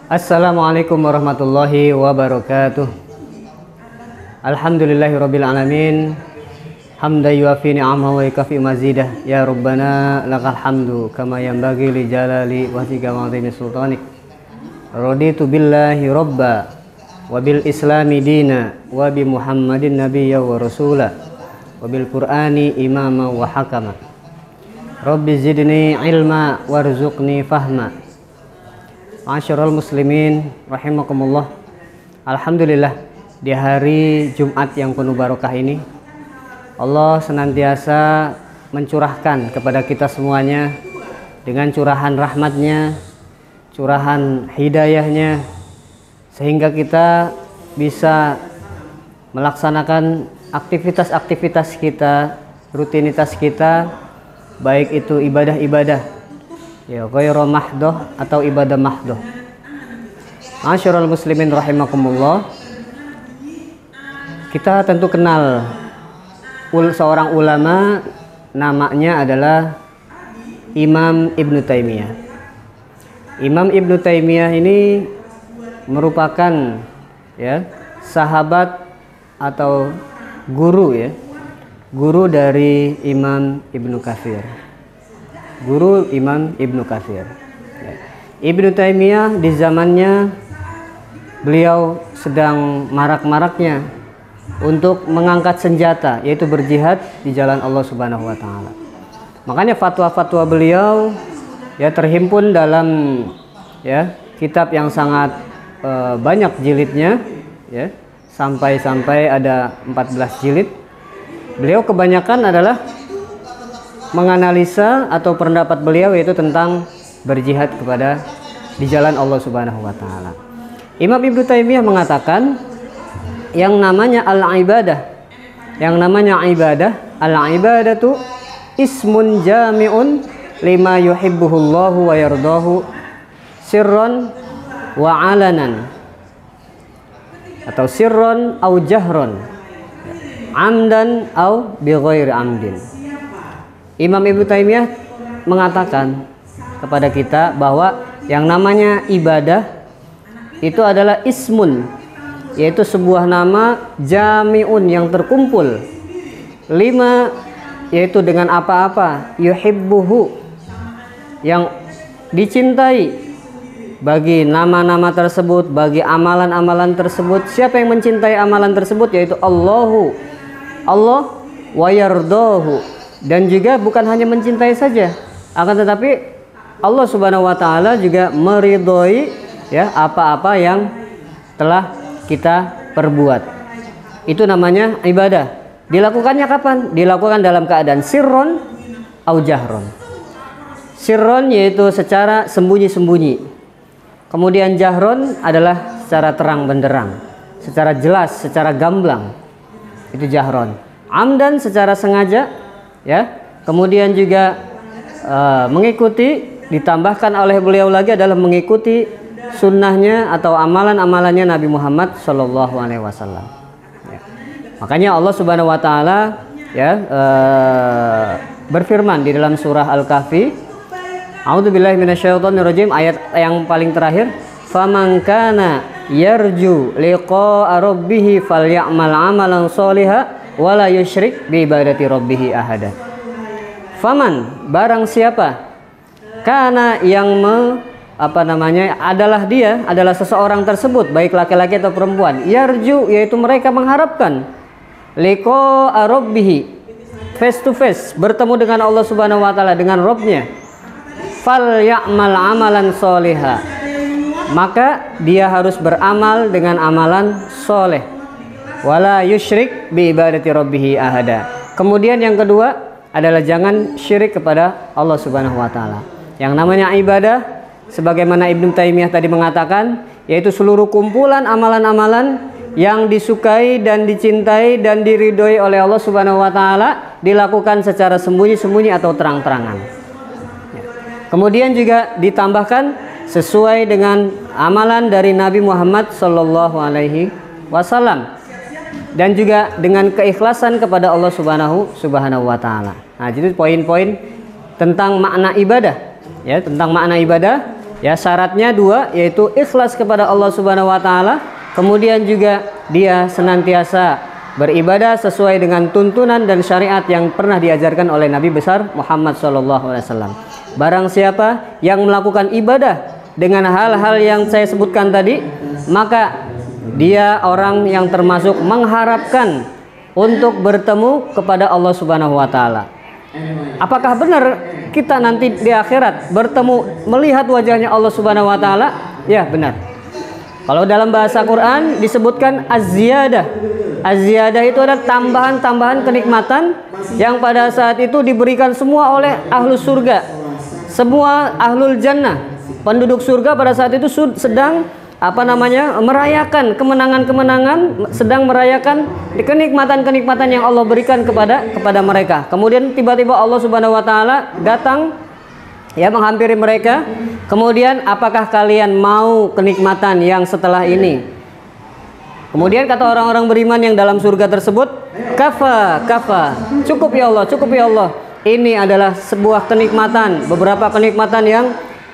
Assalamualaikum warahmatullahi wabarakatuh. Alhamdulillahirabbil alamin. Hamdan yuafi ni'amahu wa yukafi mazidah. Ya Rabbana lakal hamdu kama yanbaghi li jalali wajhika wa 'azimi sultanik. Raditu billahi rabba wa bil islami dina wa bi Muhammadin nabiyya wa rasula wa bil Qur'ani imama wa hakama. Rabbi zidni ilma warzuqni fahma. Ma'asyiral muslimin rahimakumullah. Alhamdulillah, di hari Jumat yang penuh barokah ini Allah senantiasa mencurahkan kepada kita semuanya dengan curahan rahmatnya, curahan hidayahnya, sehingga kita bisa melaksanakan aktivitas-aktivitas kita, rutinitas kita, baik itu ibadah-ibadah ya ghairu mahdoh atau ibadah mahdoh. Ma'asyiral muslimin rahimakumullah, kita tentu kenal seorang ulama, namanya adalah Imam Ibnu Taimiyah. Imam Ibnu Taimiyah ini merupakan ya sahabat atau guru ya, guru dari Imam Ibnu Katsir. Guru Imam Ibnu Katsir. Ya. Ibnu Taimiyah di zamannya beliau sedang marak-maraknya untuk mengangkat senjata, yaitu berjihad di jalan Allah Subhanahu wa taala. Makanya fatwa-fatwa beliau ya terhimpun dalam ya kitab yang sangat banyak jilidnya ya, sampai ada 14 jilid. Beliau kebanyakan adalah menganalisa atau pendapat beliau yaitu tentang berjihad kepada di jalan Allah Subhanahu wa taala. Imam Ibnu Taimiyah mengatakan yang namanya al-ibadah, al-ibadatu ismun jami'un lima yuhibbuhullahu wa yardahu sirran wa alanan, atau sirron au jahron, amdan au bighairi amdin. Imam Ibnu Taimiyah mengatakan kepada kita bahwa yang namanya ibadah itu adalah ismun, yaitu sebuah nama jami'un yang terkumpul, lima yaitu dengan apa-apa yuhibbuhu yang dicintai, bagi nama-nama tersebut, bagi amalan-amalan tersebut. Siapa yang mencintai amalan tersebut? Yaitu Allah wa yardahu, dan juga bukan hanya mencintai saja, akan tetapi Allah Subhanahu wa taala juga meridhoi ya apa-apa yang telah kita perbuat. Itu namanya ibadah. Dilakukannya kapan? Dilakukan dalam keadaan sirron au jahron. Sirron yaitu secara sembunyi-sembunyi. Kemudian jahron adalah secara terang benderang, secara jelas, secara gamblang. Itu jahron. Amdan secara sengaja ya. Kemudian juga mengikuti, ditambahkan oleh beliau lagi adalah mengikuti sunnahnya atau amalan-amalannya Nabi Muhammad Shallallahu Alaihi Wasallam. Ya. Makanya Allah Subhanahu Wa Taala ya berfirman di dalam surah Al-Kahfi, A'udzubillahi minasyaitonirrajim, ayat yang paling terakhir, faman kana yarju liqa'a rabbih falyamal 'amalan sholihan wala yusyrik bi ibadati rabbih ahada. Faman, barang siapa, kana yang adalah dia, adalah seseorang tersebut, baik laki-laki atau perempuan, yarju yaitu mereka mengharapkan, liqa'a rabbih, face to face, bertemu dengan Allah Subhanahu wa taala, dengan Rabbnya, fal ya'mal amalan sholiha, maka dia harus beramal dengan amalan soleh, wala yusyrik bi ibadati rabbih ahada. Kemudian yang kedua adalah jangan syirik kepada Allah Subhanahu wa taala. Yang namanya ibadah, sebagaimana Ibnu Taimiyah tadi mengatakan, yaitu seluruh kumpulan amalan-amalan yang disukai dan dicintai dan diridhoi oleh Allah Subhanahu wa taala, dilakukan secara sembunyi-sembunyi atau terang-terangan. Kemudian juga ditambahkan sesuai dengan amalan dari Nabi Muhammad Sallallahu Alaihi Wasallam, dan juga dengan keikhlasan kepada Allah Subhanahu wa taala. Nah, jadi poin-poin tentang makna ibadah ya, tentang makna ibadah Ya, syaratnya dua, yaitu ikhlas kepada Allah Subhanahu wa taala, kemudian juga dia senantiasa beribadah sesuai dengan tuntunan dan syariat yang pernah diajarkan oleh Nabi besar Muhammad SAW. Barang siapa yang melakukan ibadah dengan hal-hal yang saya sebutkan tadi, maka dia orang yang termasuk mengharapkan untuk bertemu kepada Allah Subhanahu wa taala. Apakah benar kita nanti di akhirat bertemu melihat wajahnya Allah Subhanahu wa taala? Ya, benar. Kalau dalam bahasa Quran disebutkan az-ziyadah. Az-ziyadah itu adalah tambahan-tambahan kenikmatan yang pada saat itu diberikan semua oleh ahlus surga. Semua ahlul jannah, penduduk surga pada saat itu sedang merayakan kemenangan-kemenangan, sedang merayakan kenikmatan-kenikmatan yang Allah berikan kepada mereka. Kemudian tiba-tiba Allah Subhanahu wa taala datang ya menghampiri mereka. Kemudian, apakah kalian mau kenikmatan yang setelah ini? Kemudian kata orang-orang beriman yang dalam surga tersebut, kafa, cukup ya Allah, cukup ya Allah. Ini adalah sebuah kenikmatan, beberapa kenikmatan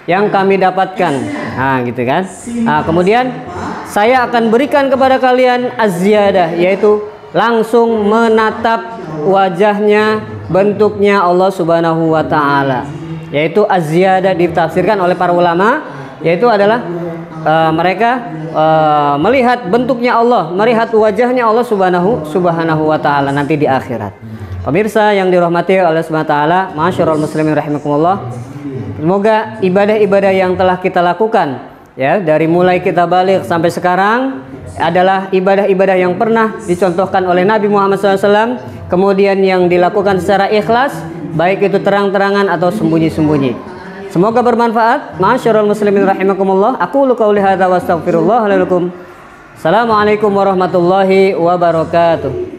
yang kami dapatkan. Nah, gitu kan. Nah, kemudian saya akan berikan kepada kalian az-ziyadah, yaitu langsung menatap wajahnya, bentuknya Allah Subhanahu wa taala. Yaitu az-ziyadah ditafsirkan oleh para ulama, yaitu adalah mereka melihat bentuknya Allah, melihat wajahnya Allah Subhanahu wa taala nanti di akhirat. Pemirsa yang dirahmati oleh Subhanahu wa taala, masyarul muslimin rahimakumullah. Semoga ibadah-ibadah yang telah kita lakukan ya dari mulai kita balik sampai sekarang adalah ibadah-ibadah yang pernah dicontohkan oleh Nabi Muhammad SAW, kemudian yang dilakukan secara ikhlas, baik itu terang-terangan atau sembunyi-sembunyi. Semoga bermanfaat. Masyarul muslimin rahimakumullah. Aqulu qauli hadza wa astaghfirullah lakum. Assalamualaikum warahmatullahi wabarakatuh.